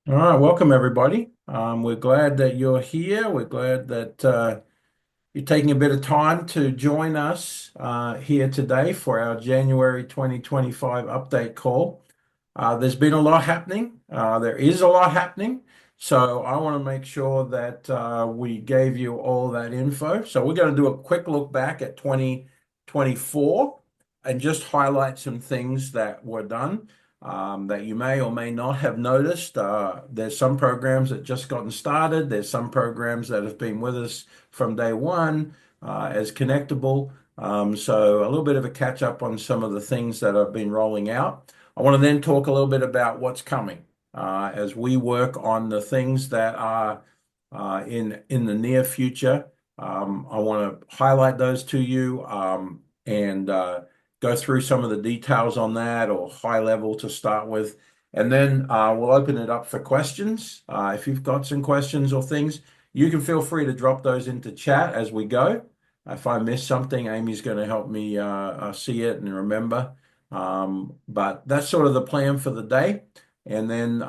All right, welcome everybody. We're glad that you're here. We're glad that you're taking a bit of time to join us here today for our January 2025 update call. There's been a lot happening. There is a lot happening. So I want to make sure that we gave you all that info. So we're going to do a quick look back at 2024 and just highlight some things that were done that you may or may not have noticed. There's some programs that just gotten started. There's some programs that have been with us from day one as connectable. So a little bit of a catch up on some of the things that have been rolling out. I want to then talk a little bit about what's coming as we work on the things that are in the near future. I want to highlight those to you and go through some of the details on that or high level to start with. And then we'll open it up for questions. If you've got some questions or things, you can feel free to drop those into chat as we go. If I miss something, Amy's going to help me see it and remember. But that's sort of the plan for the day. And then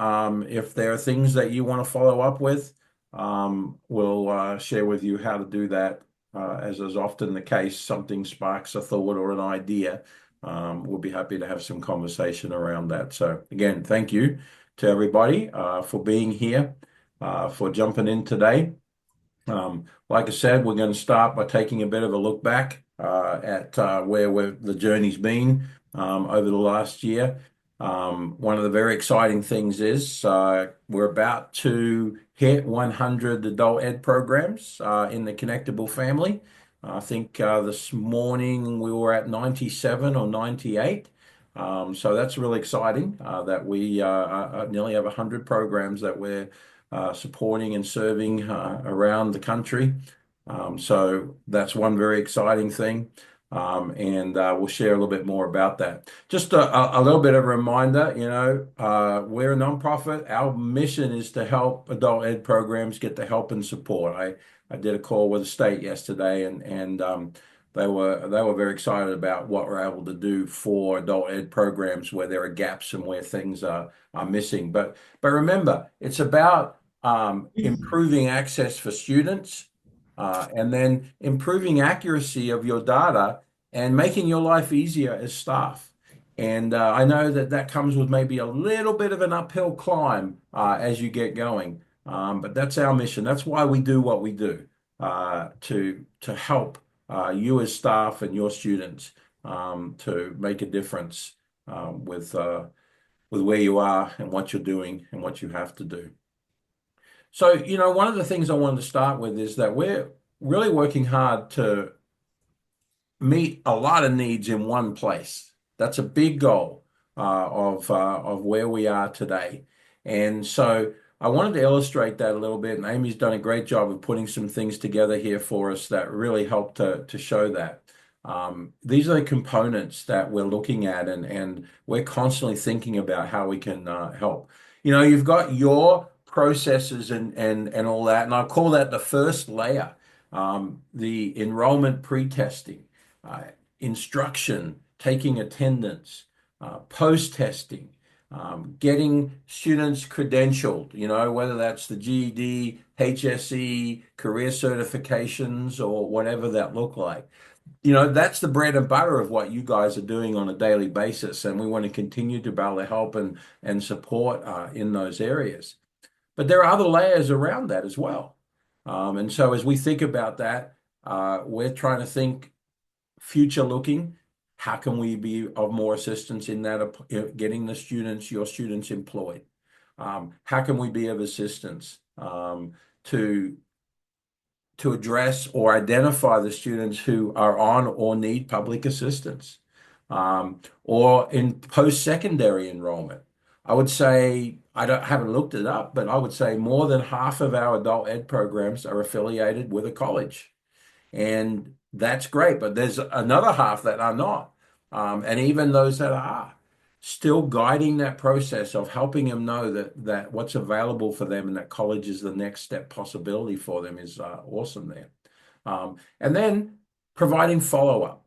if there are things that you want to follow up with, we'll share with you how to do that. As is often the case, something sparks a thought or an idea. We'll be happy to have some conversation around that. So again, thank you to everybody for being here, for jumping in today. Like I said, we're going to start by taking a bit of a look back at where the journey's been over the last year. One of the very exciting things is we're about to hit 100 adult ed programs in the Connectable family. I think this morning we were at 97 or 98. So that's really exciting that we nearly have 100 programs that we're supporting and serving around the country. So that's one very exciting thing. And we'll share a little bit more about that. Just a little bit of a reminder, we're a nonprofit. Our mission is to help adult ed programs get the help and support. I did a call with the state yesterday, and they were very excited about what we're able to do for adult ed programs where there are gaps and where things are missing. But remember, it's about improving access for students, and then improving accuracy of your data and making your life easier as staff. And I know that that comes with maybe a little bit of an uphill climb as you get going. But that's our mission. That's why we do what we do to help you as staff and your students to make a difference with where you are and what you're doing and what you have to do. So, one of the things I wanted to start with is that we're really working hard to meet a lot of needs in one place. That's a big goal of where we are today. And so I wanted to illustrate that a little bit, and Amy's done a great job of putting some things together here for us that really help to show that. These are the components that we're looking at, and we're constantly thinking about how we can help. You've got your processes and all that, and I call that the first layer, the enrollment pre-testing, uh, instruction, taking attendance, post-testing, getting students credentialed, whether that's the GED, HSE, career certifications, or whatever that look like. That's the bread and butter of what you guys are doing on a daily basis, and we want to continue to be able to help and support in those areas. But there are other layers around that as well. And so as we think about that, we're trying to think future looking. How can we be of more assistance in that, getting your students employed? How can we be of assistance to address or identify the students who are on or need public assistance, or in post-secondary enrollment? I would say, haven't looked it up, but I would say more than half of our adult ed programs are affiliated with a college. And that's great, but there's another half that are not. And even those that are still guiding that process of helping them know that what's available for them and that college is the next step possibility for them is awesome there. And then providing follow-up.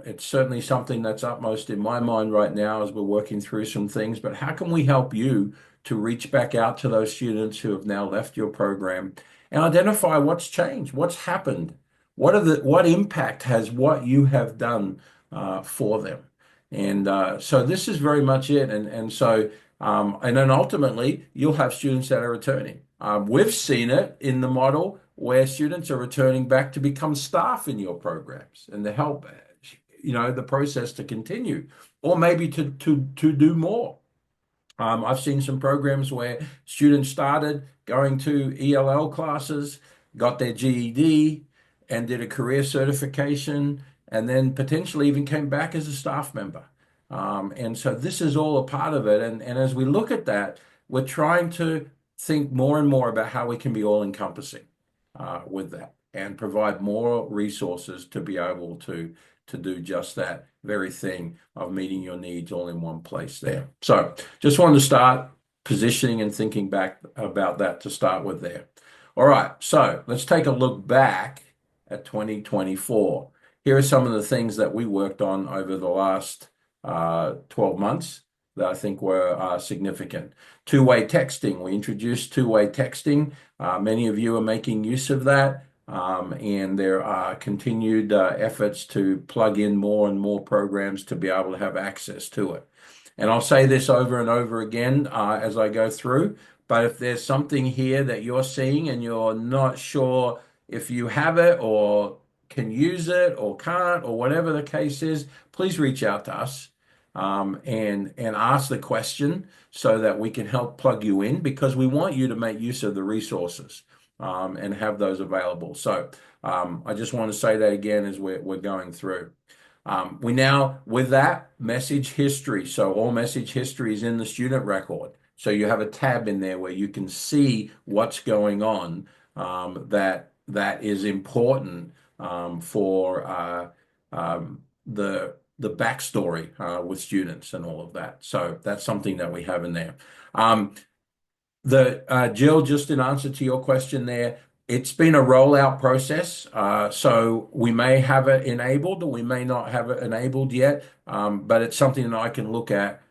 It's certainly something that's upmost in my mind right now as we're working through some things, but how can we help you to reach back out to those students who have now left your program and identify what's changed, what's happened, what impact has what you have done for them? And so this is very much it. And then ultimately you'll have students that are returning. We've seen it in the model where students are returning back to become staff in your programs and to help, the process to continue, or maybe to do more. I've seen some programs where students started going to ELL classes, got their GED, and did a career certification, and then potentially even came back as a staff member. And so this is all a part of it. And as we look at that, we're trying to think more and more about how we can be all encompassing with that and provide more resources to be able to do just that very thing of meeting your needs all in one place there. So just wanted to start positioning and thinking back about that to start with there. All right, so let's take a look back at 2024. Here are some of the things that we worked on over the last 12 months that I think were significant. Two-way texting. We introduced two-way texting. Many of you are making use of that. And there are continued efforts to plug in more and more programs to be able to have access to it. And I'll say this over and over again as I go through, but if there's something here that you're seeing and you're not sure if you have it or can use it or can't or whatever the case is, please reach out to us and ask the question so that we can help plug you in, because we want you to make use of the resources and have those available. So I just want to say that again as we're going through. We now, with that, message history. So all message history is in the student record. So you have a tab in there where you can see what's going on that is important for the backstory with students and all of that. So that's something that we have in there. Jill, just in answer to your question there, it's been a rollout process. So we may have it enabled or we may not have it enabled yet, but it's something that I can look at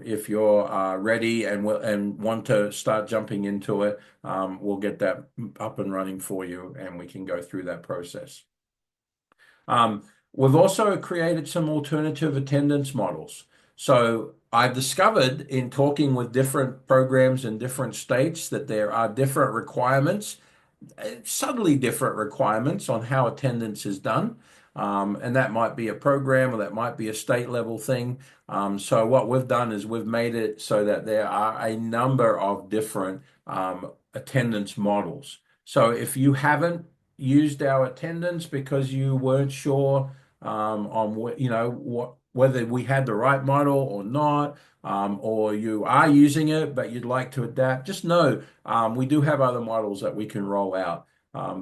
if you're ready and want to start jumping into it. We'll get that up and running for you and we can go through that process. We've also created some alternative attendance models. So I've discovered in talking with different programs in different states that there are different requirements, subtly different requirements on how attendance is done. And that might be a program or that might be a state level thing. So what we've done is we've made it so that there are a number of different attendance models. So if you haven't used our attendance because you weren't sure on whether we had the right model or not, or you are using it but you'd like to adapt, just know we do have other models that we can roll out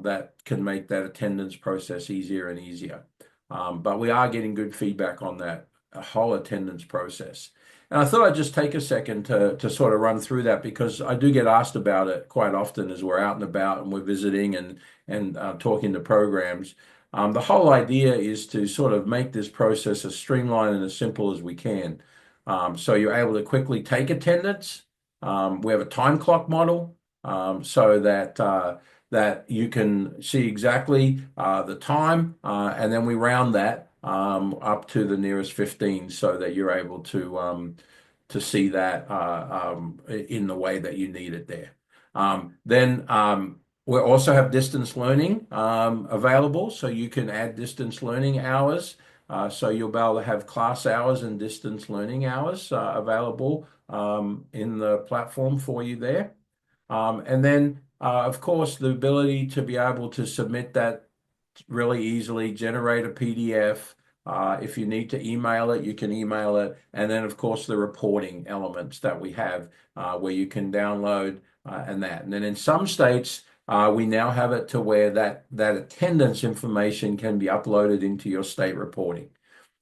that can make that attendance process easier and easier. But we are getting good feedback on that whole attendance process. And I thought I'd just take a second to sort of run through that, because I do get asked about it quite often as we're out and about and we're visiting and talking to programs. The whole idea is to sort of make this process as streamlined and as simple as we can. So you're able to quickly take attendance. We have a time clock model so that you can see exactly the time, and then we round that up to the nearest 15 so that you're able to see that in the way that you need it there. Then we also have distance learning available, so you can add distance learning hours. So you'll be able to have class hours and distance learning hours available in the platform for you there. And then, of course, the ability to be able to submit that really easily, generate a PDF. If you need to email it, you can email it. And then, of course, the reporting elements that we have where you can download and that. And then in some states, we now have it to where that attendance information can be uploaded into your state reporting.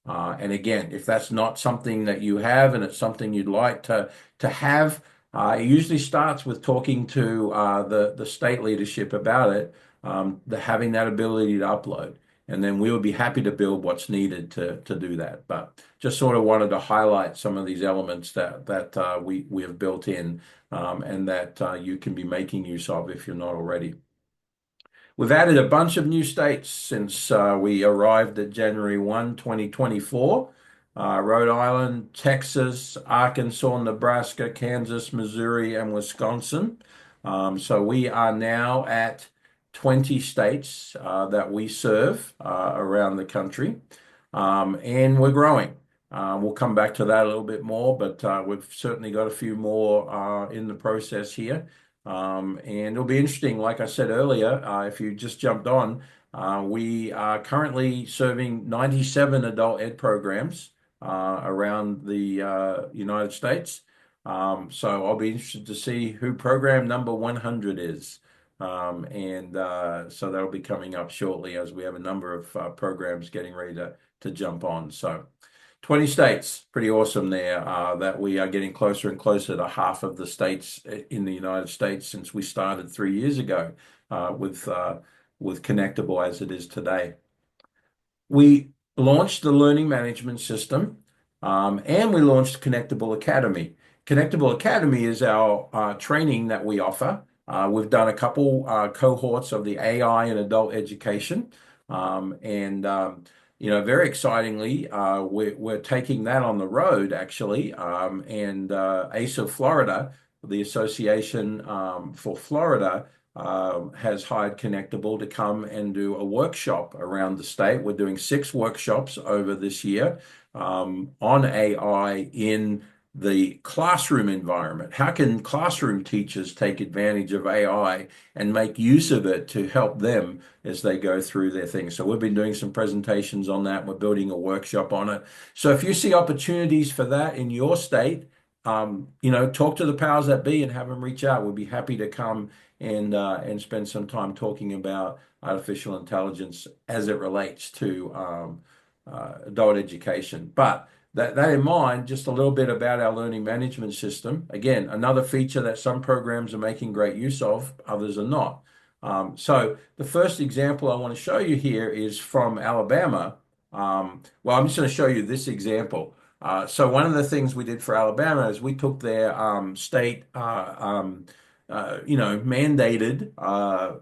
And again, if that's not something that you have and it's something you'd like to have, it usually starts with talking to the state leadership about it, having that ability to upload. and then we would be happy to build what's needed to do that. But just sort of wanted to highlight some of these elements that we have built in, and that you can be making use of if you're not already. We've added a bunch of new states since we arrived at January 1, 2024. Rhode Island, Texas, Arkansas, Nebraska, Kansas, Missouri, and Wisconsin. So we are now at 20 states that we serve around the country, and we're growing. We'll come back to that a little bit more, but we've certainly got a few more in the process here. And it'll be interesting, like I said earlier, if you just jumped on, we are currently serving 97 adult ed programs around the United States. So I'll be interested to see who program number 100 is. So that'll be coming up shortly as we have a number of programs getting ready to jump on. So 20 states, pretty awesome there, that we are getting closer and closer to half of the states in the United States since we started 3 years ago with Connectable as it is today. We launched the learning management system, and we launched Connectable Academy. Connectable Academy is our training that we offer. We've done a couple cohorts of the AI and adult education, very excitingly, we're taking that on the road actually, and ACE of Florida, the Association for Florida, has hired Connectable to come and do a workshop around the state. We're doing 6 workshops over this year on AI in the classroom environment. How can classroom teachers take advantage of AI and make use of it to help them as they go through their things? So we've been doing some presentations on that. We're building a workshop on it. So if you see opportunities for that in your state, talk to the powers that be and have them reach out. We'll be happy to come and spend some time talking about artificial intelligence as it relates to adult education. But that in mind, just a little bit about our learning management system. Again, another feature that some programs are making great use of, others are not. So the first example I want to show you here is from Alabama. I'm just going to show you this example. So one of the things we did for Alabama is we took their state, mandated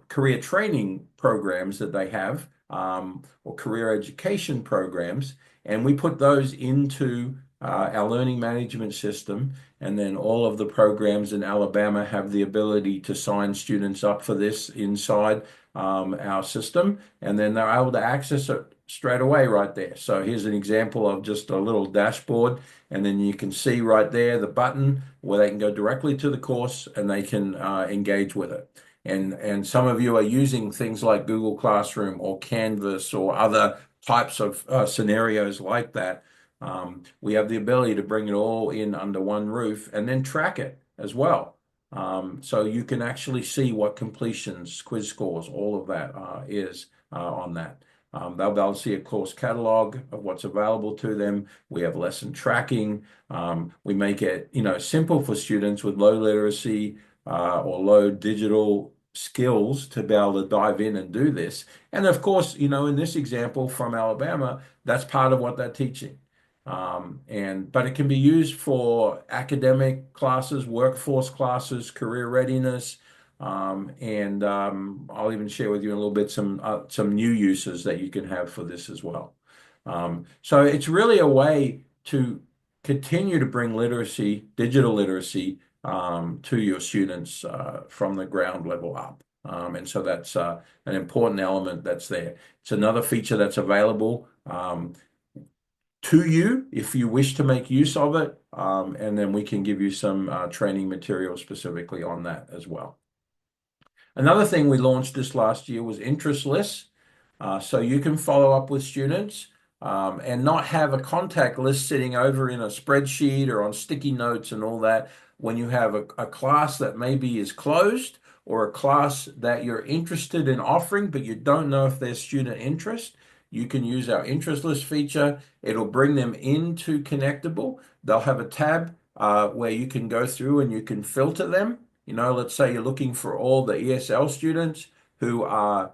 career training programs that they have, or career education programs, and we put those into our learning management system. And then all of the programs in Alabama have the ability to sign students up for this inside our system, and then they're able to access it straight away right there. So here's an example of just a little dashboard, and then you can see right there the button where they can go directly to the course and they can engage with it. And some of you are using things like Google Classroom or Canvas or other types of scenarios like that. We have the ability to bring it all in under one roof and then track it as well. So you can actually see what completions, quiz scores, all of that is on that. They'll be able to see a course catalog of what's available to them. We have lesson tracking. We make it, simple for students with low literacy or low digital skills to be able to dive in and do this. And of course, in this example from Alabama, that's part of what they're teaching. But it can be used for academic classes, workforce classes, career readiness, I'll even share with you in a little bit some new uses that you can have for this as well. So it's really a way to continue to bring literacy, digital literacy, to your students from the ground level up. And so that's an important element that's there. It's another feature that's available to you if you wish to make use of it. And then we can give you some training material specifically on that as well. Another thing we launched this last year was interest lists. So you can follow up with students and not have a contact list sitting over in a spreadsheet or on sticky notes and all that. When you have a class that maybe is closed or a class that you're interested in offering, but you don't know if there's student interest, you can use our interest list feature. It'll bring them into Connectable. They'll have a tab where you can go through and you can filter them. Let's say you're looking for all the ESL students who are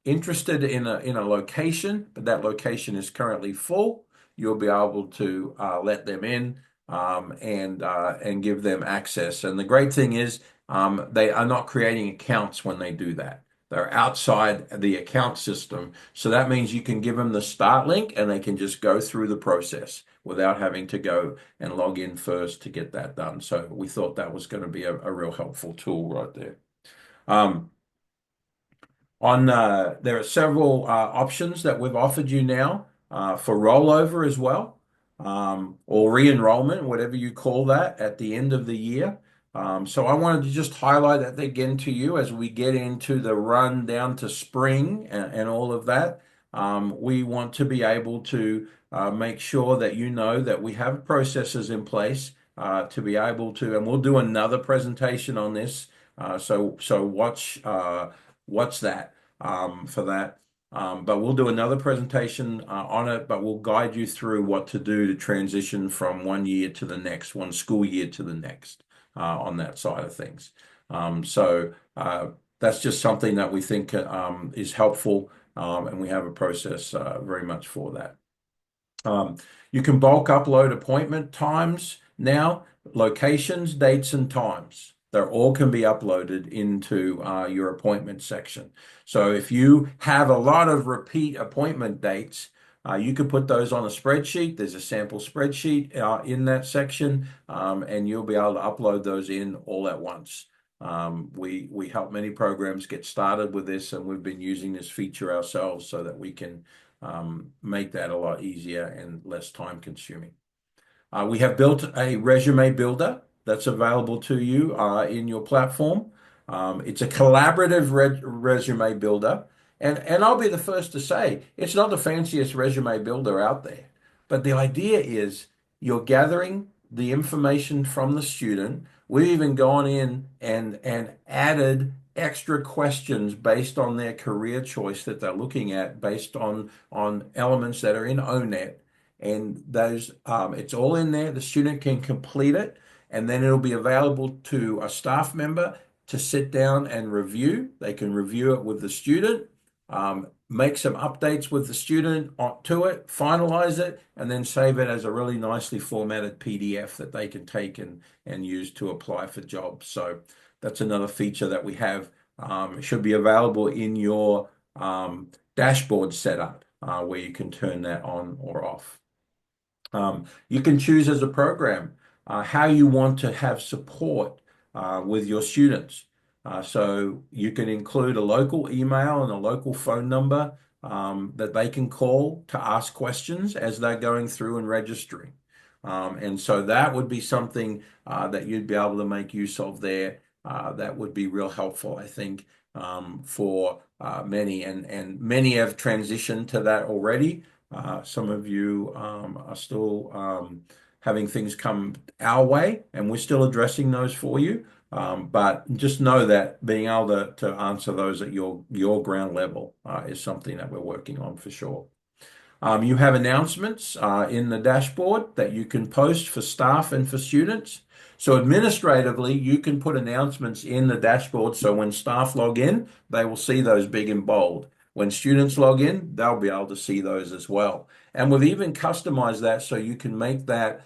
interested in a location, but that location is currently full, you'll be able to let them in and give them access. And the great thing is they are not creating accounts when they do that. They're outside the account system. So that means you can give them the start link and they can just go through the process without having to go and log in first to get that done. So we thought that was going to be a real helpful tool right there. Um, there are several options that we've offered you now for rollover as well, or re-enrollment, whatever you call that, at the end of the year. So I wanted to just highlight that again to you as we get into the run down to spring and all of that. We want to be able to make sure that you know that we have processes in place to be able to, and we'll do another presentation on this. So watch that for that. But we'll do another presentation on it, but we'll guide you through what to do to transition from one year to the next, one school year to the next on that side of things. So that's just something that we think is helpful, and we have a process very much for that. You can bulk upload appointment times now, locations, dates, and times. They're all can be uploaded into your appointment section. So if you have a lot of repeat appointment dates, you can put those on a spreadsheet. There's a sample spreadsheet in that section, and you'll be able to upload those in all at once. We help many programs get started with this, and we've been using this feature ourselves so that we can make that a lot easier and less time consuming. We have built a resume builder that's available to you in your platform. It's a collaborative resume builder. And I'll be the first to say, it's not the fanciest resume builder out there. But the idea is you're gathering the information from the student. We've even gone in and added extra questions based on their career choice that they're looking at, based on elements that are in O-Net. And those, it's all in there. The student can complete it, and then it'll be available to a staff member to sit down and review. They can review it with the student, make some updates with the student to it, finalize it, and then save it as a really nicely formatted PDF that they can take and use to apply for jobs. So that's another feature that we have. It should be available in your dashboard setup where you can turn that on or off. You can choose as a program how you want to have support with your students. So you can include a local email and a local phone number that they can call to ask questions as they're going through and registering. And so that would be something that you'd be able to make use of there. That would be real helpful, I think, for many. And many have transitioned to that already. Some of you are still having things come our way, and we're still addressing those for you. But just know that being able to answer those at your ground level is something that we're working on for sure. You have announcements in the dashboard that you can post for staff and for students. So administratively, you can put announcements in the dashboard so when staff log in, they will see those big and bold. When students log in, they'll be able to see those as well. And we've even customized that so you can make that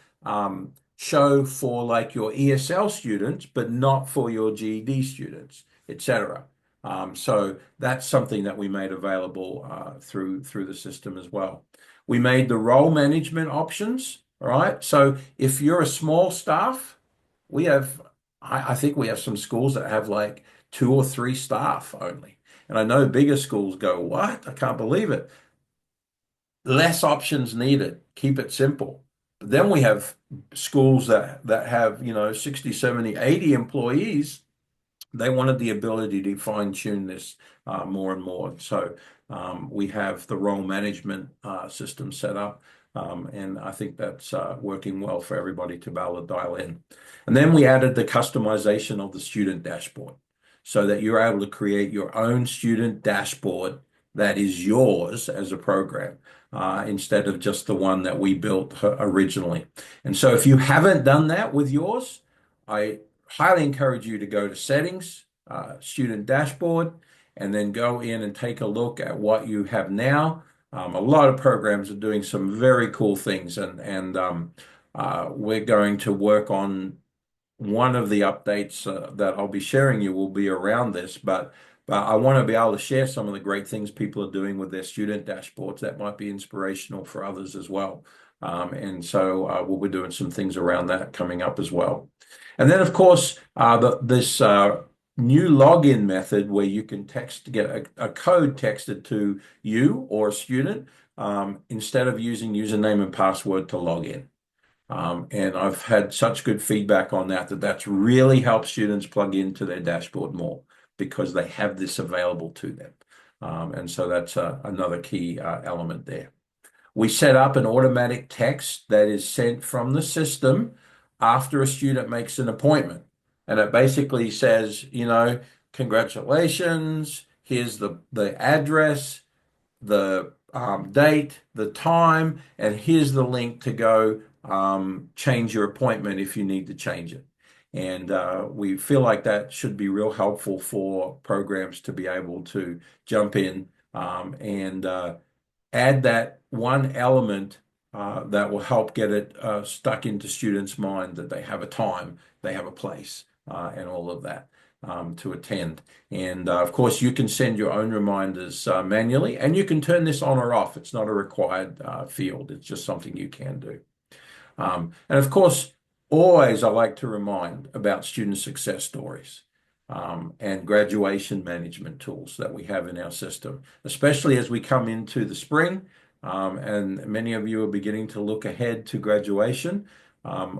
show for like your ESL students, but not for your GED students, etc. So that's something that we made available through the system as well. We made the role management options, all right? So if you're a small staff, I think we have some schools that have like 2 or 3 staff only. And I know bigger schools go, what? I can't believe it. Less options needed. Keep it simple. But then we have schools that have, 60, 70, 80 employees. They wanted the ability to fine tune this more and more. So we have the role management system set up. And I think that's working well for everybody to be able to dial in. And then we added the customization of the student dashboard so that you're able to create your own student dashboard that is yours as a program instead of just the one that we built originally. And so if you haven't done that with yours, I highly encourage you to go to settings, student dashboard, and then go in and take a look at what you have now. A lot of programs are doing some very cool things, and we're going to work on one of the updates that I'll be sharing you will be around this, but I want to be able to share some of the great things people are doing with their student dashboards that might be inspirational for others as well. And so we'll be doing some things around that coming up as well. And then, of course, this new login method where you can get a code texted to you or a student instead of using username and password to log in. And I've had such good feedback on that's really helped students plug into their dashboard more because they have this available to them. And so that's another key element there. We set up an automatic text that is sent from the system after a student makes an appointment. And it basically says, congratulations, here's the address, the date, the time, and here's the link to go change your appointment if you need to change it. And we feel like that should be real helpful for programs to be able to jump in and add that one element that will help get it stuck into students' mind that they have a time, they have a place, and all of that to attend. And of course, you can send your own reminders manually, and you can turn this on or off. It's not a required field. It's just something you can do. And of course, always I like to remind about student success stories and graduation management tools that we have in our system, especially as we come into the spring. And many of you are beginning to look ahead to graduation.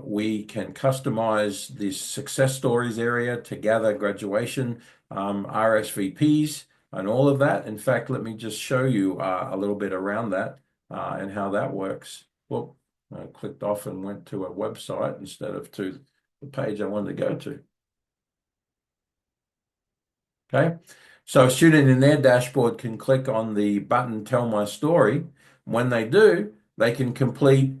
We can customize this success stories area to gather graduation RSVPs and all of that. In fact, let me just show you a little bit around that and how that works. Well, I clicked off and went to a website instead of to the page I wanted to go to. Okay, so a student in their dashboard can click on the button Tell My Story. When they do, they can complete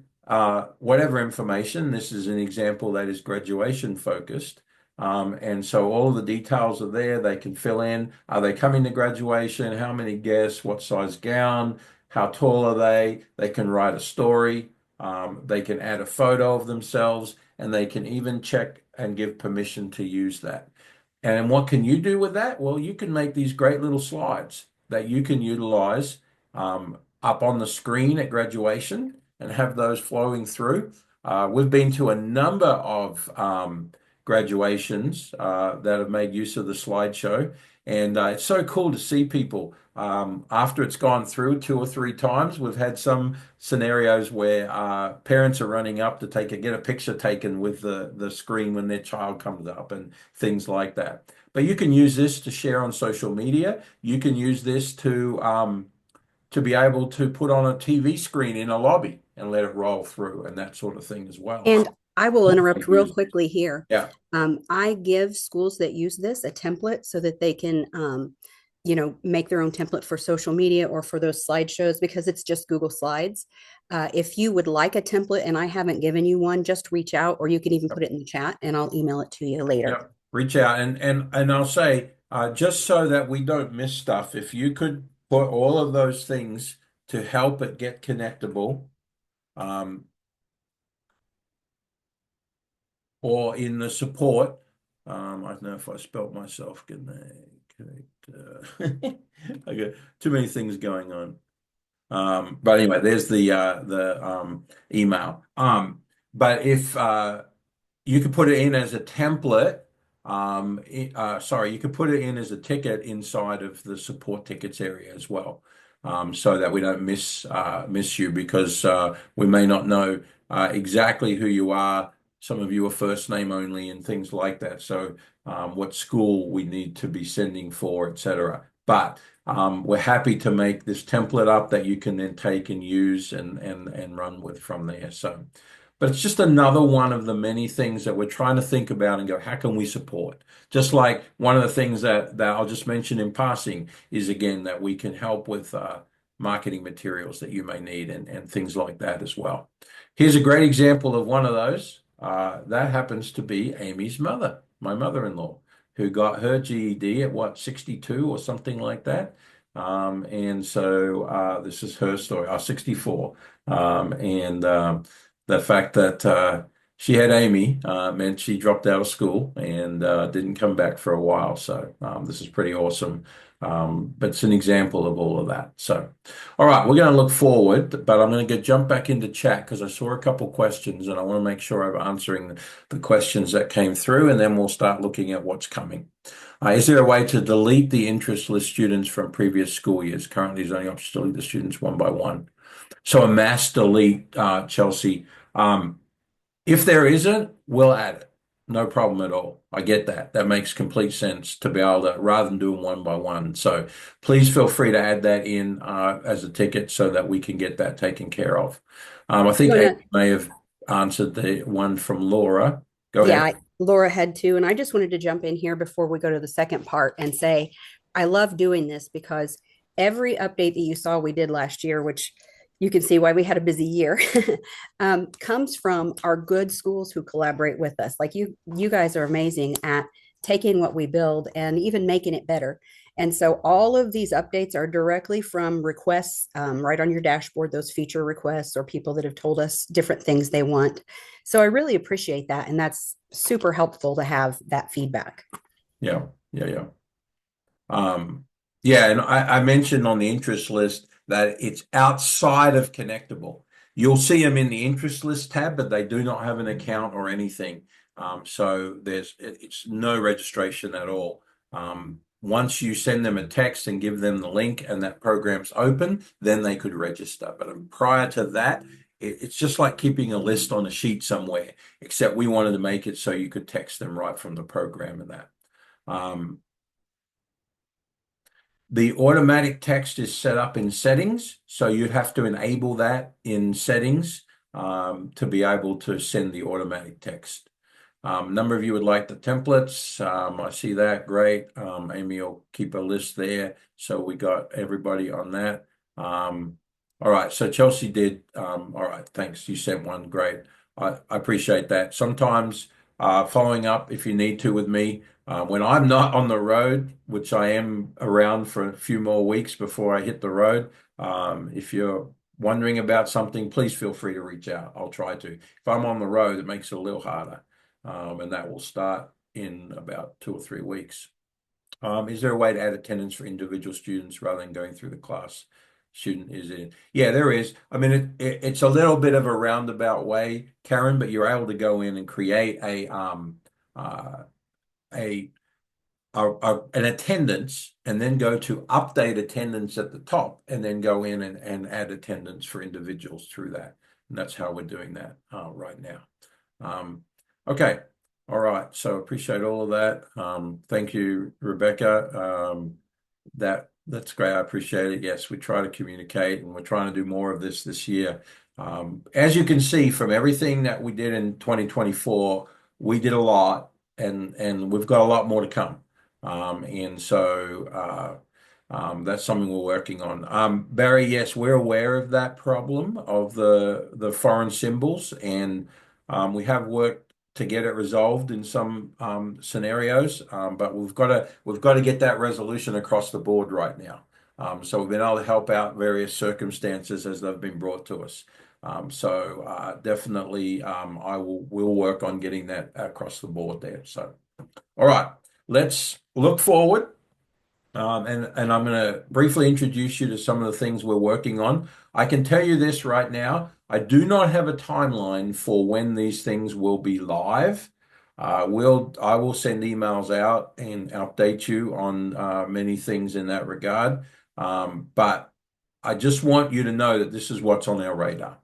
whatever information. This is an example that is graduation focused. And so all the details are there. They can fill in, are they coming to graduation? How many guests? What size gown? How tall are they? They can write a story. They can add a photo of themselves, and they can even check and give permission to use that. And what can you do with that? Well, you can make these great little slides that you can utilize up on the screen at graduation and have those flowing through. We've been to a number of graduations that have made use of the slideshow. And it's so cool to see people after it's gone through 2 or 3 times. We've had some scenarios where parents are running up to get a picture taken with the screen when their child comes up and things like that. But you can use this to share on social media. You can use this to be able to put on a TV screen in a lobby and let it roll through and that sort of thing as well. And I will interrupt real quickly here. Yeah. I give schools that use this a template so that they can, make their own template for social media or for those slideshows because it's just Google Slides. If you would like a template and I haven't given you one, just reach out, or you can even put it in the chat and I'll email it to you later. Yeah. Reach out and I'll say just so that we don't miss stuff, if you could put all of those things to help it get connectable, or in the support. I don't know if I spelt myself. I got too many things going on. But anyway, there's the email. But if you could put it in as a template, you could put it in as a ticket inside of the support tickets area as well. So that we don't miss you because we may not know exactly who you are. Some of you are first name only and things like that. So what school we need to be sending for, etc. But we're happy to make this template up that you can then take and use and run with from there. So, but it's just another one of the many things that we're trying to think about and go, how can we support? Just like one of the things that I'll just mention in passing is, again, that we can help with marketing materials that you may need and things like that as well. Here's a great example of one of those. That happens to be Amy's mother, my mother-in-law, who got her GED at what, 62 or something like that. And so this is her story, 64. And the fact that she had Amy meant she dropped out of school and didn't come back for a while. So this is pretty awesome. But it's an example of all of that. So, all right, we're going to look forward, but I'm going to jump back into chat because I saw a couple questions and I want to make sure I'm answering the questions that came through, and then we'll start looking at what's coming. Is there a way to delete the interest list students from previous school years? Currently, there's only option to delete the students one by one. So a mass delete, Chelsea. If there isn't, we'll add it. No problem at all. I get that. That makes complete sense to be able to, rather than doing one by one. So please feel free to add that in as a ticket so that we can get that taken care of. I think Wanna, Amy may have answered the one from Laura. Go yeah, ahead. Laura had too. And I just wanted to jump in here before we go to the second part and say, I love doing this because every update that you saw we did last year, which you can see why we had a busy year, comes from our good schools who collaborate with us. Like you guys are amazing at taking what we build and even making it better. And so all of these updates are directly from requests right on your dashboard, those feature requests or people that have told us different things they want. So I really appreciate that. And that's super helpful to have that feedback. Yeah, yeah, yeah. Yeah, and I mentioned on the interest list that it's outside of Connectable. You'll see them in the interest list tab, but they do not have an account or anything. So it's no registration at all. Once you send them a text and give them the link and that program's open, then they could register. But prior to that, it's just like keeping a list on a sheet somewhere, except we wanted to make it so you could text them right from the program and that. The automatic text is set up in settings, so you'd have to enable that in settings to be able to send the automatic text. Number of you would like the templates. I see that. Great. Amy will keep a list there. So we got everybody on that. All right. So Chelsea did. All right. Thanks. You sent one. Great. I appreciate that. Sometimes following up if you need to with me. When I'm not on the road, which I am around for a few more weeks before I hit the road, if you're wondering about something, please feel free to reach out. I'll try to. If I'm on the road, it makes it a little harder. And that will start in about 2 or 3 weeks. Is there a way to add attendance for individual students rather than going through the class? Student is in. Yeah, there is. I mean, it's a little bit of a roundabout way, Karen, but you're able to go in and create an attendance and then go to update attendance at the top and then go in and add attendance for individuals through that. And that's how we're doing that right now. Okay. All right. So appreciate all of that. Thank you, Rebecca. That's great. I appreciate it. Yes, we try to communicate and we're trying to do more of this year. As you can see from everything that we did in 2024, we did a lot and we've got a lot more to come. And so that's something we're working on. Barry, yes, we're aware of that problem of the foreign symbols, and we have worked to get it resolved in some scenarios, but we've got to get that resolution across the board right now. So we've been able to help out various circumstances as they've been brought to us. So definitely, we'll work on getting that across the board there. So, all right, let's look forward. And I'm going to briefly introduce you to some of the things we're working on. I can tell you this right now. I do not have a timeline for when these things will be live. I will send emails out and update you on many things in that regard. But I just want you to know that this is what's on our radar.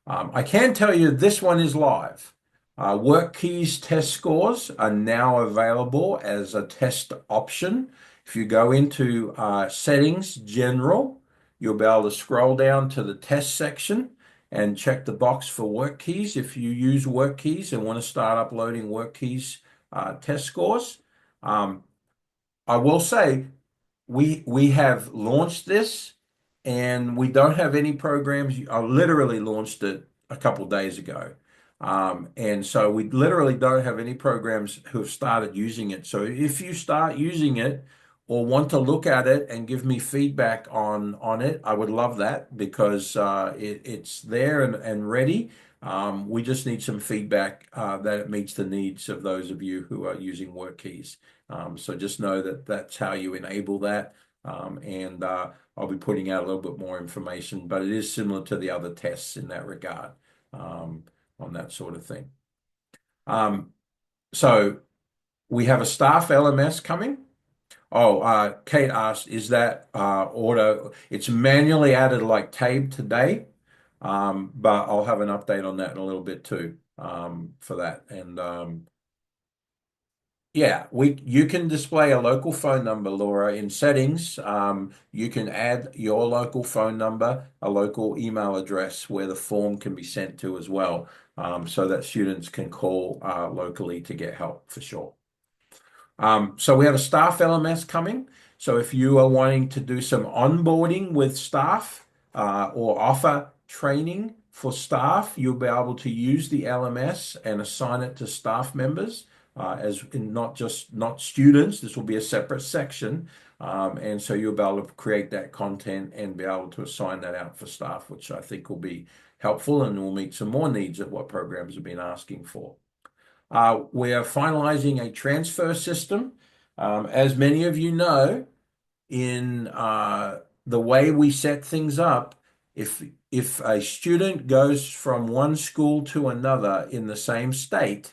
I can tell you this one is live. WorkKeys test scores are now available as a test option. If you go into Settings, General, you'll be able to scroll down to the test section and check the box for WorkKeys if you use WorkKeys and want to start uploading WorkKeys test scores. I will say we have launched this and we don't have any programs. I literally launched it a couple of days ago. And so we literally don't have any programs who have started using it. So if you start using it or want to look at it and give me feedback on it, I would love that because it's there and ready. We just need some feedback that it meets the needs of those of you who are using WorkKeys. So just know that that's how you enable that. And I'll be putting out a little bit more information, but it is similar to the other tests in that regard. On that sort of thing. So we have a staff LMS coming. Oh, Kate asked, is that auto? It's manually added like Tabe today, but I'll have an update on that in a little bit too for that. And yeah, you can display a local phone number, Laura, in settings. You can add your local phone number, a local email address where the form can be sent to as well, so that students can call locally to get help for sure. So we have a staff LMS coming. So if you are wanting to do some onboarding with staff or offer training for staff, you'll be able to use the LMS and assign it to staff members as in not students. This will be a separate section. And so you'll be able to create that content and be able to assign that out for staff, which I think will be helpful and will meet some more needs of what programs have been asking for. We are finalizing a transfer system. As many of you know, in the way we set things up, if a student goes from one school to another in the same state,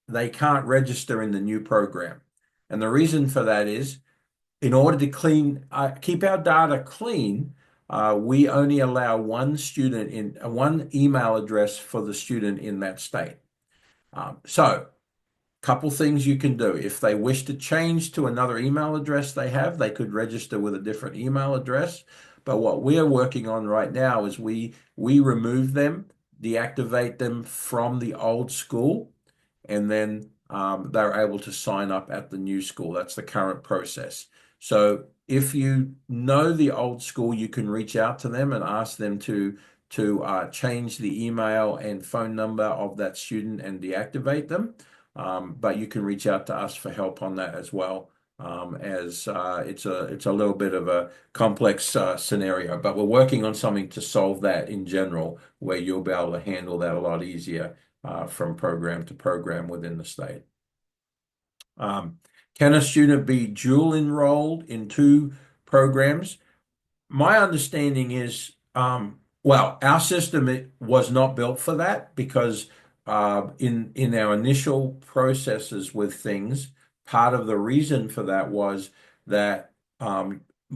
they can't register in the new program. And the reason for that is in order to keep our data clean, we only allow one student in one email address for the student in that state. So couple things you can do. If they wish to change to another email address they have, they could register with a different email address. But what we're working on right now is we remove them, deactivate them from the old school, and then they're able to sign up at the new school. That's the current process. So if you know the old school, you can reach out to them and ask them to change the email and phone number of that student and deactivate them. But you can reach out to us for help on that as well, as it's a little bit of a complex scenario. But we're working on something to solve that in general, where you'll be able to handle that a lot easier from program to program within the state. Can a student be dual enrolled in two programs? My understanding is, well, our system was not built for that because in our initial processes with things, part of the reason for that was that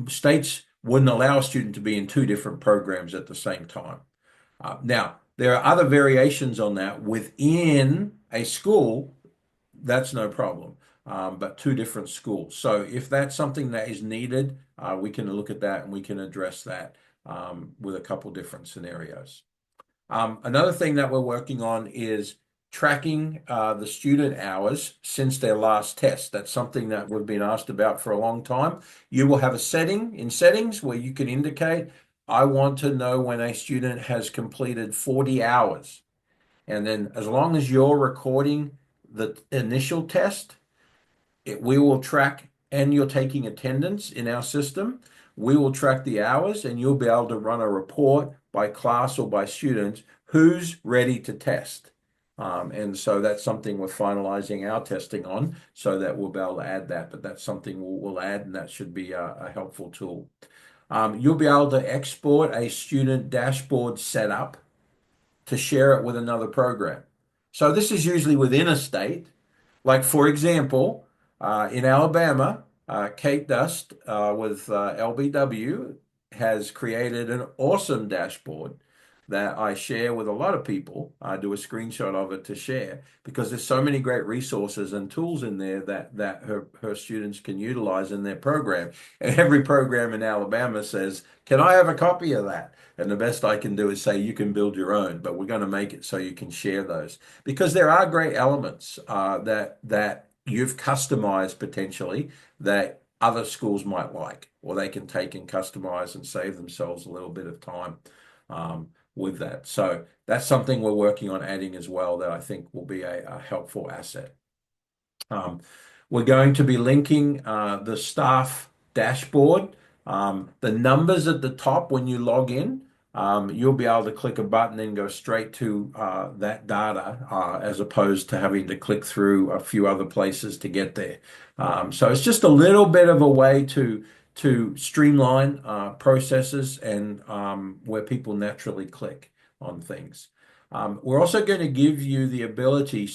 states wouldn't allow a student to be in two different programs at the same time. Now, there are other variations on that within a school. That's no problem. But two different schools. So if that's something that is needed, we can look at that and we can address that with a couple different scenarios. Another thing that we're working on is tracking the student hours since their last test. That's something that we've been asked about for a long time. You will have a setting in settings where you can indicate, I want to know when a student has completed 40 hours. And then as long as you're recording the initial test, we will track, and you're taking attendance in our system, we will track the hours and you'll be able to run a report by class or by students who's ready to test. And so that's something we're finalizing our testing on so that we'll be able to add that, but that's something we'll add and that should be a helpful tool. You'll be able to export a student dashboard setup to share it with another program. So this is usually within a state. Like, for example, in Alabama, Kate Dust with LBW has created an awesome dashboard that I share with a lot of people. I do a screenshot of it to share because there's so many great resources and tools in there that her students can utilize in their program. And every program in Alabama says, can I have a copy of that? And the best I can do is say you can build your own, but we're going to make it so you can share those because there are great elements that you've customized potentially that other schools might like, or they can take and customize and save themselves a little bit of time. with that. So that's something we're working on adding as well that I think will be a helpful asset. We're going to be linking the staff dashboard. The numbers at the top when you log in, you'll be able to click a button and go straight to that data as opposed to having to click through a few other places to get there. So it's just a little bit of a way to streamline processes and where people naturally click on things. We're also going to give you the ability,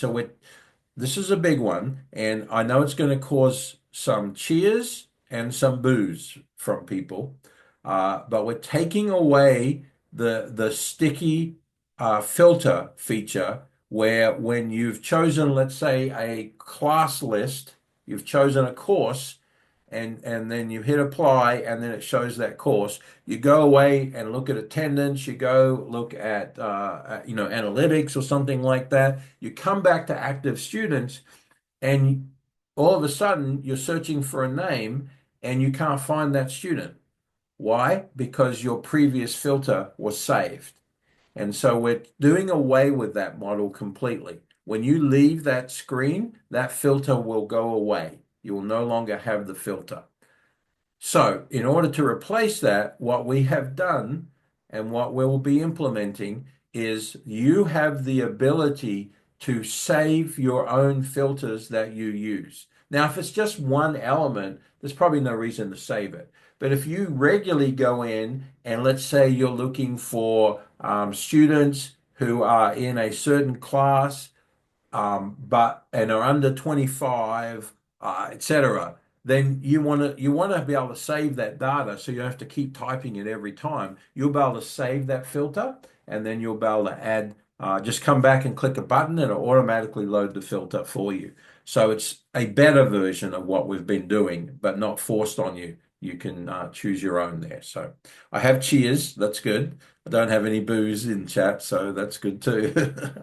this is a big one, and I know it's going to cause some cheers and some boos from people, but we're taking away the sticky filter feature where when you've chosen, let's say, a class list, you've chosen a course, and then you hit apply, and then it shows that course. You go away and look at attendance. You go look at analytics or something like that. You come back to active students, and all of a sudden you're searching for a name and you can't find that student. Why? Because your previous filter was saved. And so we're doing away with that model completely. When you leave that screen, that filter will go away. You will no longer have the filter. So, in order to replace that, what we have done and what we will be implementing is you have the ability to save your own filters that you use. Now, if it's just one element, there's probably no reason to save it. But if you regularly go in and let's say you're looking for students who are in a certain class, but and are under 25, etc., then you want to be able to save that data so you don't have to keep typing it every time. You'll be able to save that filter, and then you'll be able to add. Just come back and click a button, and it'll automatically load the filter for you. So it's a better version of what we've been doing, but not forced on you. You can choose your own there. So I have cheers. That's good. I don't have any boos in chat, so that's good too,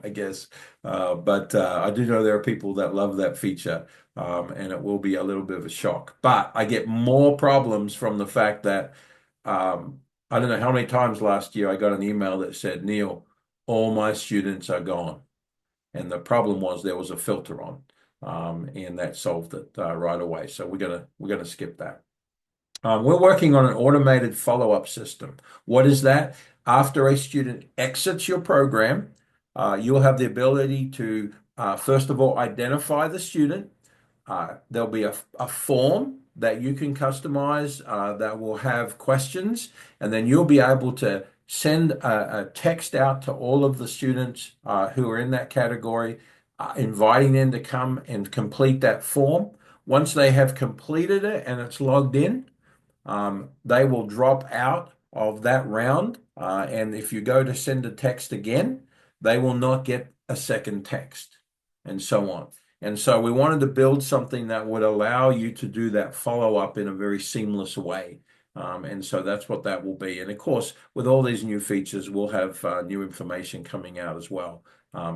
I guess. But I do know there are people that love that feature, and it will be a little bit of a shock. But I get more problems from the fact that I don't know how many times last year I got an email that said, Neil, all my students are gone. And the problem was there was a filter on, and that solved it right away. So we're gonna skip that. We're working on an automated follow-up system. What is that? After a student exits your program, you'll have the ability to, first of all, identify the student. There'll be a form that you can customize that will have questions, and then you'll be able to send a text out to all of the students who are in that category, inviting them to come and complete that form. Once they have completed it and it's logged in, they will drop out of that round. And if you go to send a text again, they will not get a second text, and so on. And so we wanted to build something that would allow you to do that follow up in a very seamless way. And so that's what that will be. And of course, with all these new features, we'll have new information coming out as well.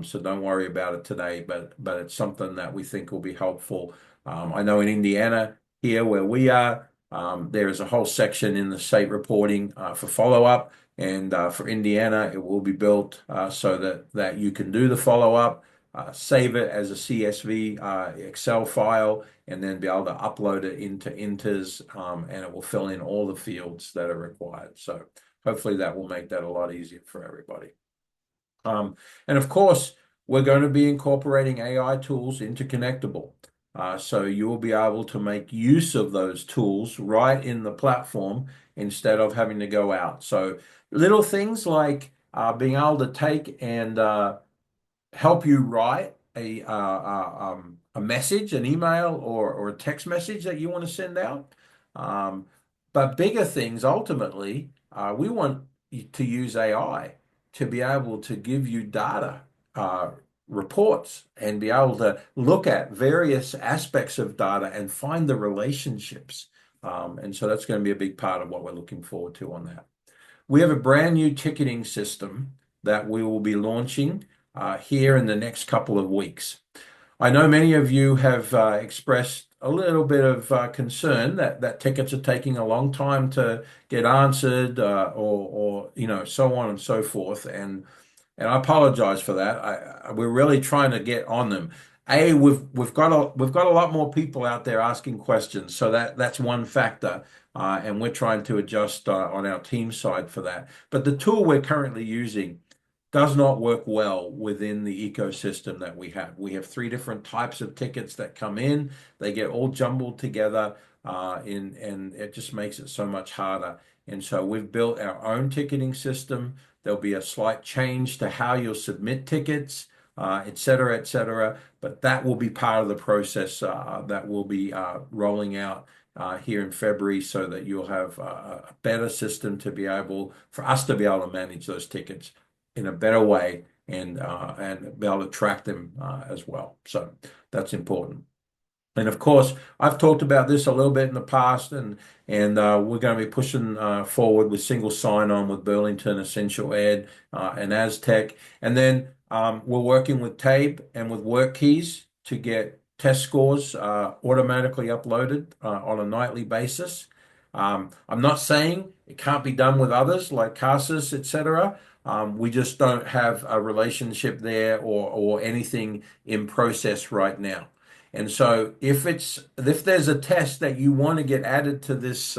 So don't worry about it today, but it's something that we think will be helpful. I know in Indiana, here where we are, there is a whole section in the state reporting for follow-up, and for Indiana, it will be built so that you can do the follow-up, save it as a CSV Excel file, and then be able to upload it into Inters, and it will fill in all the fields that are required. So hopefully that will make that a lot easier for everybody. And of course, we're going to be incorporating AI tools into Connectable. So you will be able to make use of those tools right in the platform instead of having to go out. So little things like being able to take and help you write a message, an email, or a text message that you want to send out. But bigger things, ultimately, we want to use AI to be able to give you data, reports, and be able to look at various aspects of data and find the relationships. And so that's going to be a big part of what we're looking forward to on that. We have a brand new ticketing system that we will be launching here in the next couple of weeks. I know many of you have expressed a little bit of concern that tickets are taking a long time to get answered, or so on and so forth. And I apologize for that. We're really trying to get on them. We've got a lot more people out there asking questions, so that's one factor, and we're trying to adjust on our team side for that. But the tool we're currently using does not work well within the ecosystem that we have. We have three different types of tickets that come in. They get all jumbled together, and it just makes it so much harder. And so we've built our own ticketing system. There'll be a slight change to how you'll submit tickets, et cetera, et cetera. But that will be part of the process that will be rolling out here in February, so that you'll have a better system for us to be able to manage those tickets in a better way, and be able to track them as well. So that's important. And of course, I've talked about this a little bit in the past, and we're going to be pushing forward with single sign-on with Burlington Essential Ed and Aztec, and then we're working with TABE and with WorkKeys to get test scores automatically uploaded on a nightly basis. I'm not saying it can't be done with others like Casas, etc. We just don't have a relationship there, or anything in process right now. And so if there's a test that you want to get added to this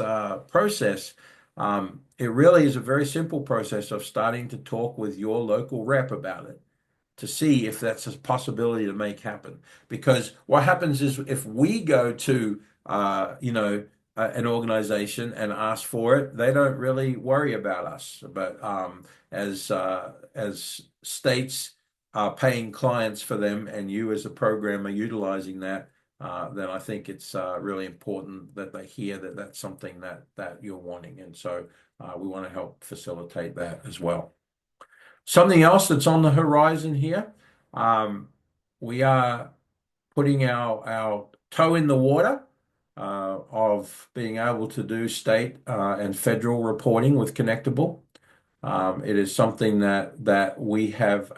process, it really is a very simple process of starting to talk with your local rep about it to see if that's a possibility to make happen. Because what happens is, if we go to an organization and ask for it, they don't really worry about us. But as states are paying clients for them, and you as a program are utilizing that, then I think it's really important that they hear that that's something that you're wanting. And so we want to help facilitate that as well. Something else that's on the horizon here, we are putting our toe in the water of being able to do state and federal reporting with Connectable. It is something that we have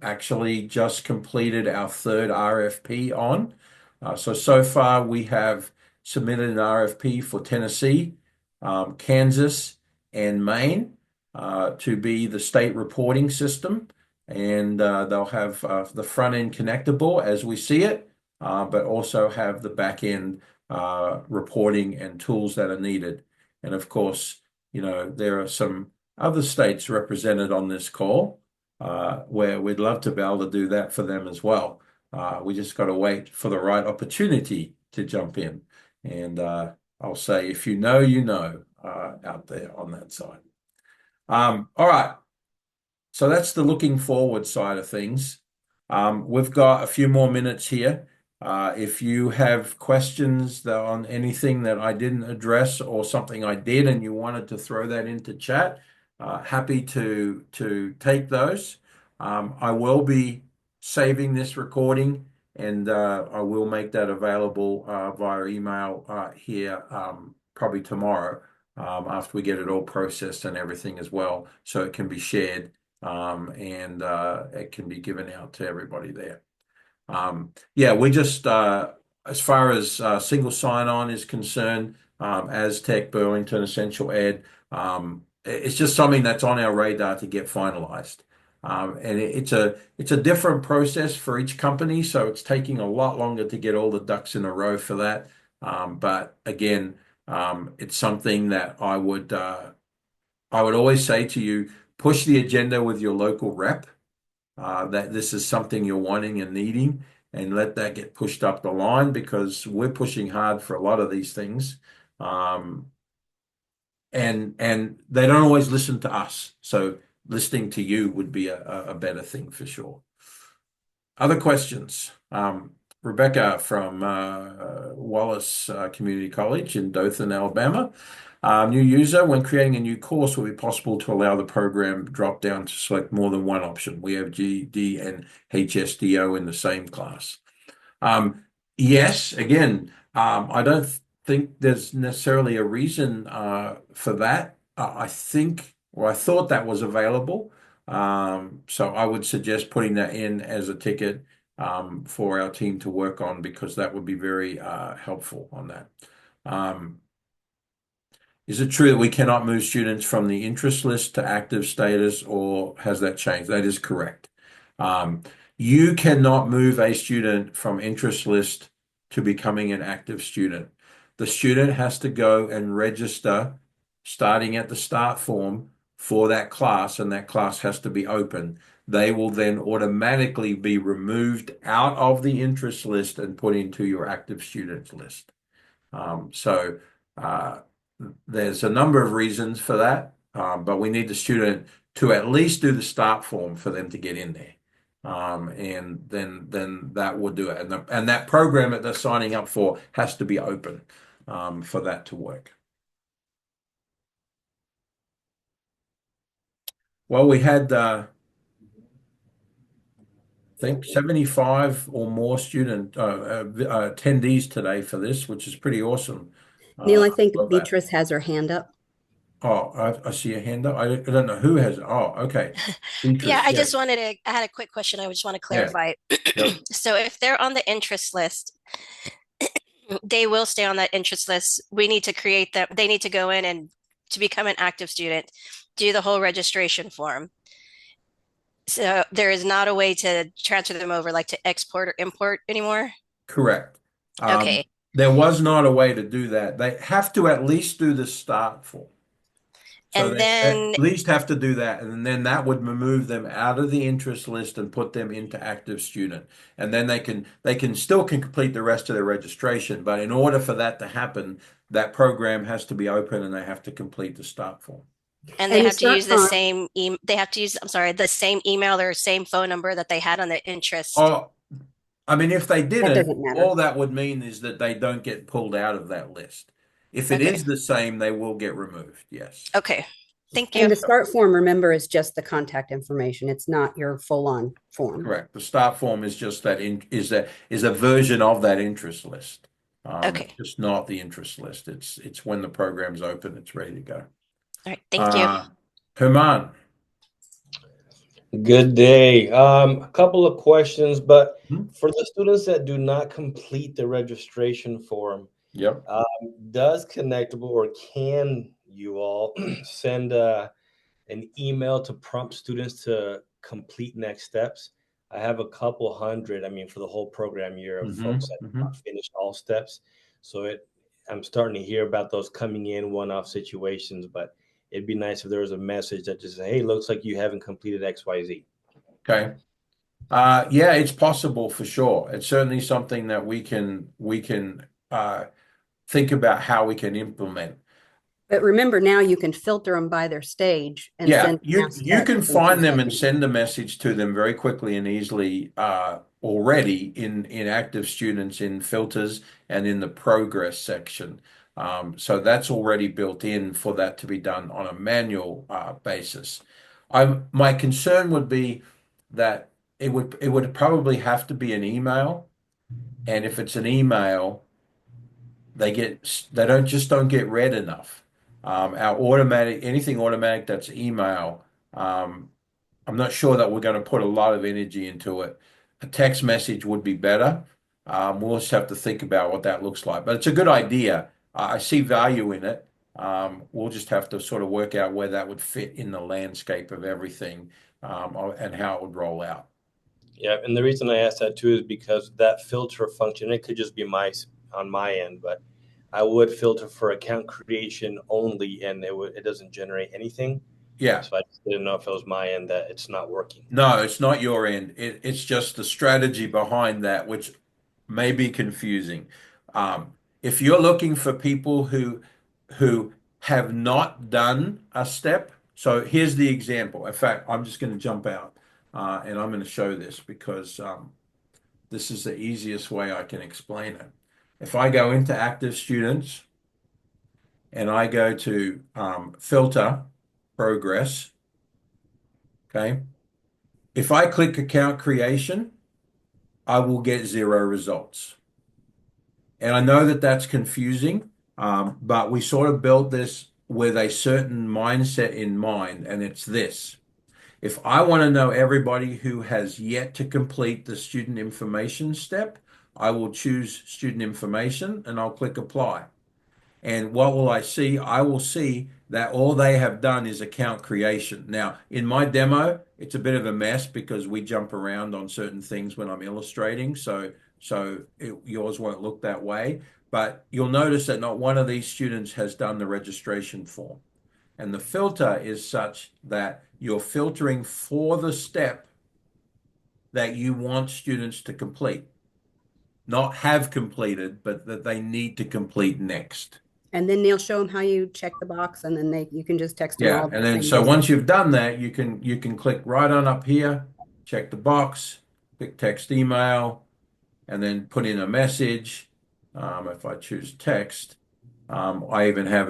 actually just completed our third RFP on. So far we have submitted an RFP for Tennessee, Kansas, and Maine to be the state reporting system. And they'll have the front end Connectable as we see it, but also have the back end reporting and tools that are needed. And of course, there are some other states represented on this call where we'd love to be able to do that for them as well. We just got to wait for the right opportunity to jump in. And I'll say, if you know, out there on that side. All right. So that's the looking forward side of things. We've got a few more minutes here. If you have questions on anything that I didn't address, or something I did and you wanted to throw that into chat, happy to take those. I will be saving this recording, and I will make that available via email here probably tomorrow, after we get it all processed and everything as well, so it can be shared, and it can be given out to everybody there. Yeah, we just as far as single sign-on is concerned, Aztec, Burlington Essential Ed, it's just something that's on our radar to get finalized. And it's a different process for each company, so it's taking a lot longer to get all the ducks in a row for that. But again, it's something that I would always say to you: push the agenda with your local rep, that this is something you're wanting and needing, and let that get pushed up the line, because we're pushing hard for a lot of these things. And they don't always listen to us. So listening to you would be a better thing for sure. Other questions? Rebecca from Wallace Community College in Dothan, Alabama. New user, when creating a new course, will it be possible to allow the program drop down to select more than one option? We have GED and HSDO in the same class. Yes, again, I don't think there's necessarily a reason for that. I thought that was available. So I would suggest putting that in as a ticket for our team to work on because that would be very helpful on that. Is it true that we cannot move students from the interest list to active status, or has that changed? That is correct. Um, you cannot move a student from interest list to becoming an active student. The student has to go and register starting at the start form for that class, and that class has to be open. They will then automatically be removed out of the interest list and put into your active students list. So there's a number of reasons for that, but we need the student to at least do the start form for them to get in there. And then that will do it. And that program that they're signing up for has to be open for that to work. Well, we had I think 75 or more student attendees today for this, which is pretty awesome. Neil, I think Love that. Beatrice has her hand up. Oh, I see a hand up. I don't know who has it. Oh, okay. Yeah, Beatrice, I yes. just wanted to, I had a quick question I just want to Yeah. clarify. Yep. So if they're on the interest list, they will stay on that interest list. We need to create them. They need to go in and to become an active student, do the whole registration form. So there is not a way to transfer them over, like to export or import anymore. Correct. Okay. There was not a way to do that. They have to at least do the start form. So And they at then, least have to do that, and then that would remove them out of the interest list and put them into active student. And then they can still complete the rest of their registration, but in order for that to happen, that program has to be open and they have to complete the start form. and they And the have to start use the form, same they have to use, I'm sorry, the same email or same phone number that they had on the interest. Oh, I mean, if they that didn't, doesn't matter. all that would mean is that they don't get pulled out of that list. If it Okay. is the same, they will get removed. Yes. Okay. Thank And you. the start form, remember, is just the contact information. It's not your full-on form. Correct. The start form is just that is a version of that interest list. It's Okay. just not the interest list. It's when the program's open, it's ready to go. All right. Thank you. Herman. Good day. A couple of questions, but Hmm? for the students that do not complete the registration form, Yep. does Connectable or can you all send an email to prompt students to complete next steps? I have a couple hundred, I mean, for the whole program year of folks that have not finished all steps. So I'm starting to hear about those coming in one-off situations, but it'd be nice if there was a message that just said, hey, looks like you haven't completed XYZ. Okay. Yeah, it's possible for sure. It's certainly something that we can think about how we can implement. But remember, now you can filter them by their stage and Yeah, send you mass can text find them and consecutive. send a message to them very quickly and easily already in active students in filters and in the progress section. So that's already built in for that to be done on a manual basis. My concern would be that it would probably have to be an email, and if it's an email, they don't get read enough. Our automatic anything automatic that's email, I'm not sure that we're going to put a lot of energy into it. A text message would be better. We'll just have to think about what that looks like. But it's a good idea. I see value in it. We'll just have to sort of work out where that would fit in the landscape of everything, and how it would roll out. Yeah, and the reason I asked that too is because that filter function, it could just be on my end, but I would filter for account creation only, and it doesn't generate anything. Yeah. So I just didn't know if it was my end that it's not working. No, it's not your end. It's just the strategy behind that, which may be confusing. If you're looking for people who have not done a step, so here's the example. In fact, I'm just going to jump out and I'm going to show this because this is the easiest way I can explain it. If I go into active students and I go to filter progress, okay. If I click account creation, I will get 0 results. And I know that that's confusing, but we sort of built this with a certain mindset in mind, and it's this. If I want to know everybody who has yet to complete the student information step, I will choose student information and I'll click apply. And what will I see? I will see that all they have done is account creation. Now, in my demo, it's a bit of a mess because we jump around on certain things when I'm illustrating. Yours won't look that way. But you'll notice that not one of these students has done the registration form. And the filter is such that you're filtering for the step that you want students to complete, not have completed, but that they need to complete next. And then they'll show them how you check the box, and then you can just text them Yeah, all the and then same so message. once you've done that, you can click right on up here, check the box, click text email, and then put in a message. If I choose text, I even have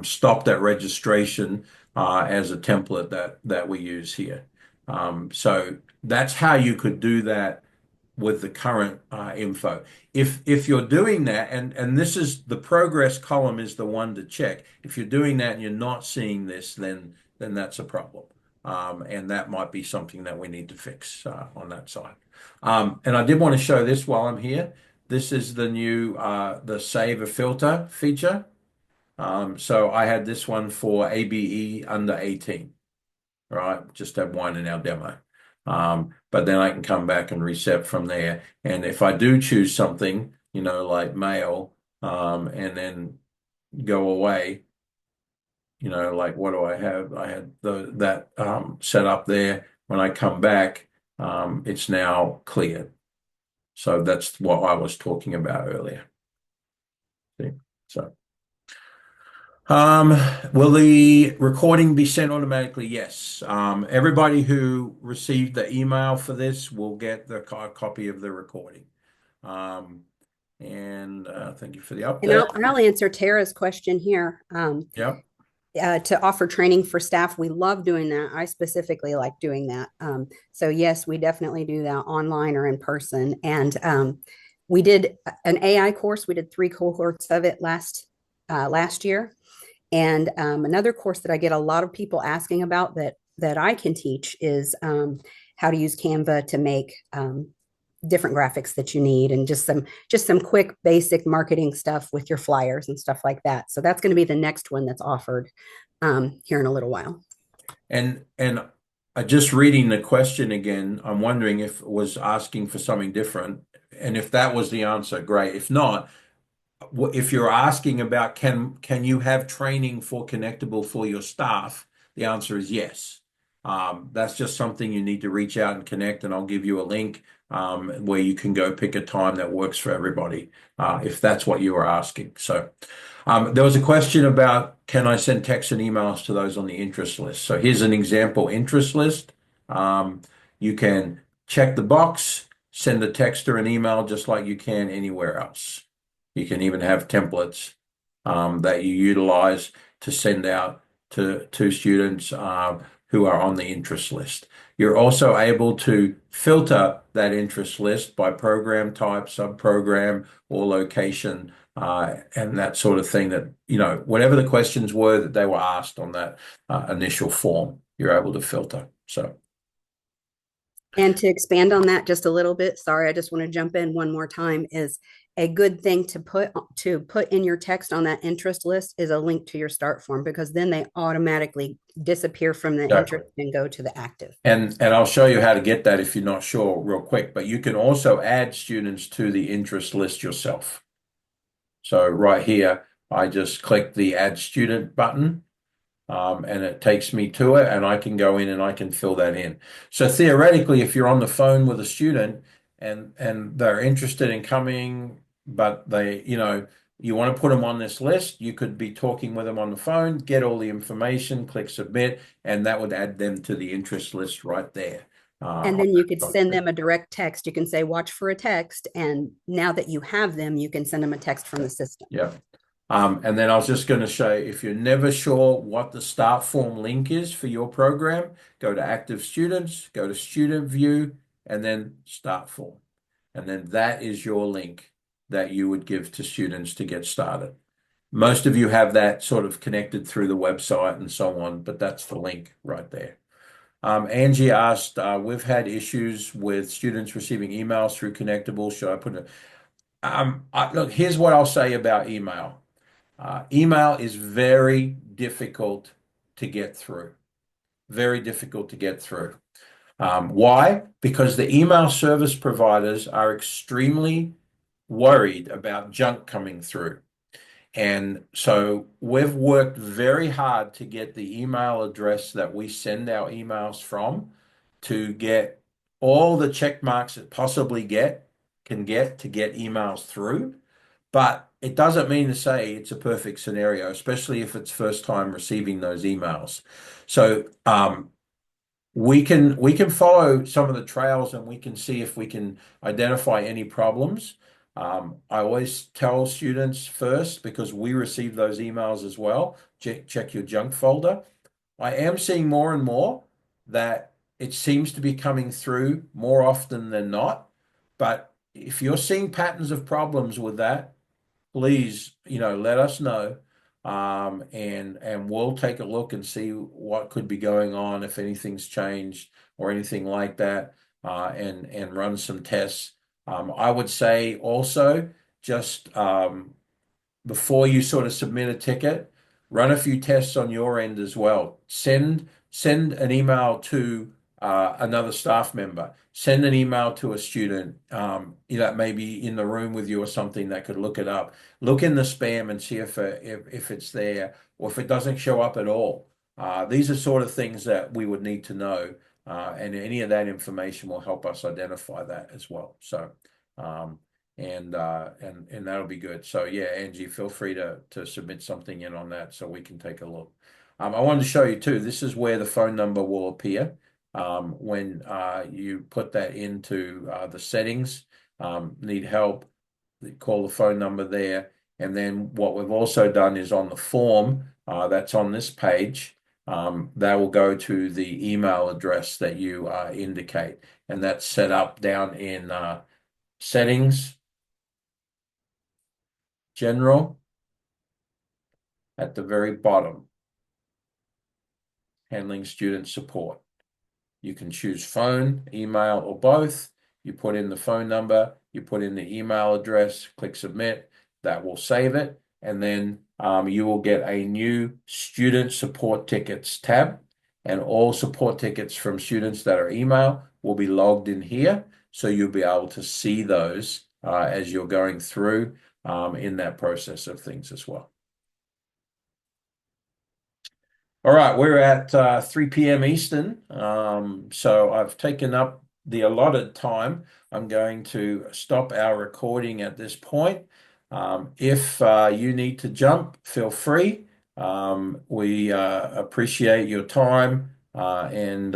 stopped at registration as a template that we use here. So that's how you could do that with the current info. If you're doing that, and this is the progress column is the one to check. If you're doing that and you're not seeing this, then that's a problem. And that might be something that we need to fix on that side. And I did want to show this while I'm here. This is the new the Save a Filter feature. So I had this one for ABE under 18. Right, just have one in our demo. But then I can come back and reset from there. And if I do choose something, like mail, and then go away, like what do I have? I had that set up there. When I come back, it's now cleared. So that's what I was talking about earlier. See? So. Will the recording be sent automatically? Yes. Everybody who received the email for this will get the copy of the recording. And thank you for the And update. I'll answer Tara's question here. Yep. To offer training for staff, we love doing that. I specifically like doing that. So yes, we definitely do that online or in person. And we did an AI course. We did 3 cohorts of it last year. And another course that I get a lot of people asking about that I can teach is how to use Canva to make different graphics that you need, and just some quick basic marketing stuff with your flyers and stuff like that. So that's going to be the next one that's offered here in a little while. And just reading the question again, I'm wondering if it was asking for something different. And if that was the answer, great. If not, if you're asking about can you have training for Connectable for your staff, the answer is yes. That's just something you need to reach out and connect, and I'll give you a link where you can go pick a time that works for everybody, if that's what you were asking. So there was a question about, can I send texts and emails to those on the interest list? So here's an example interest list. You can check the box, send a text or an email just like you can anywhere else. You can even have templates that you utilize to send out to students who are on the interest list. You're also able to filter that interest list by program type, subprogram, or location, and that sort of thing that, whatever the questions were that they were asked on that initial form, you're able to filter. So. And to expand on that just a little bit, sorry, I just want to jump in one more time, is a good thing to put in your text on that interest list is a link to your start form, because then they automatically disappear from the interest and go to the active. And I'll show you how to get that if you're not sure real quick, but you can also add students to the interest list yourself. So right here, I just click the add student button. And it takes me to it, and I can go in and I can fill that in. So theoretically, if you're on the phone with a student and they're interested in coming, but they, you want to put them on this list, you could be talking with them on the phone, get all the information, click submit, and that would add them to the interest list right there. And then you could send them a direct text. You can say, watch for a text. And now that you have them, you can send them a text from the system. Yeah. And then I was just going to show, if you're never sure what the start form link is for your program, go to Active Students, go to Student View, and then Start Form. And then that is your link that you would give to students to get started. Most of you have that sort of connected through the website and so on, but that's the link right there. Angie asked, we've had issues with students receiving emails through Connectable. Should I put it? Look, here's what I'll say about email. Email is very difficult to get through. Very difficult to get through. Why? Because the email service providers are extremely worried about junk coming through. And so we've worked very hard to get the email address that we send our emails from to get all the check marks it possibly can get to get emails through. But it doesn't mean to say it's a perfect scenario, especially if it's first time receiving those emails. So we can follow some of the trails and we can see if we can identify any problems. I always tell students first, because we receive those emails as well, check your junk folder. I am seeing more and more that it seems to be coming through more often than not. But if you're seeing patterns of problems with that, please, let us know. And we'll take a look and see what could be going on, if anything's changed or anything like that, and run some tests. I would say also just before you sort of submit a ticket, run a few tests on your end as well. Send an email to another staff member. Send an email to a student, that may be in the room with you or something that could look it up. Look in the spam and see if it's there, or if it doesn't show up at all. These are sort of things that we would need to know, and any of that information will help us identify that as well. So, and that'll be good. So yeah, Angie, feel free to submit something in on that so we can take a look. I wanted to show you too, this is where the phone number will appear when you put that into the settings. Need help, call the phone number there. And then what we've also done is on the form that's on this page, that will go to the email address that you indicate. And that's set up down in settings, general, at the very bottom, handling student support. You can choose phone, email, or both. You put in the phone number, you put in the email address, click submit. That will save it. And then you will get a new student support tickets tab. And all support tickets from students that are email will be logged in here. So you'll be able to see those as you're going through in that process of things as well. All right, we're at 3 p.m. Eastern, so I've taken up the allotted time. I'm going to stop our recording at this point. If you need to jump, feel free. We appreciate your time and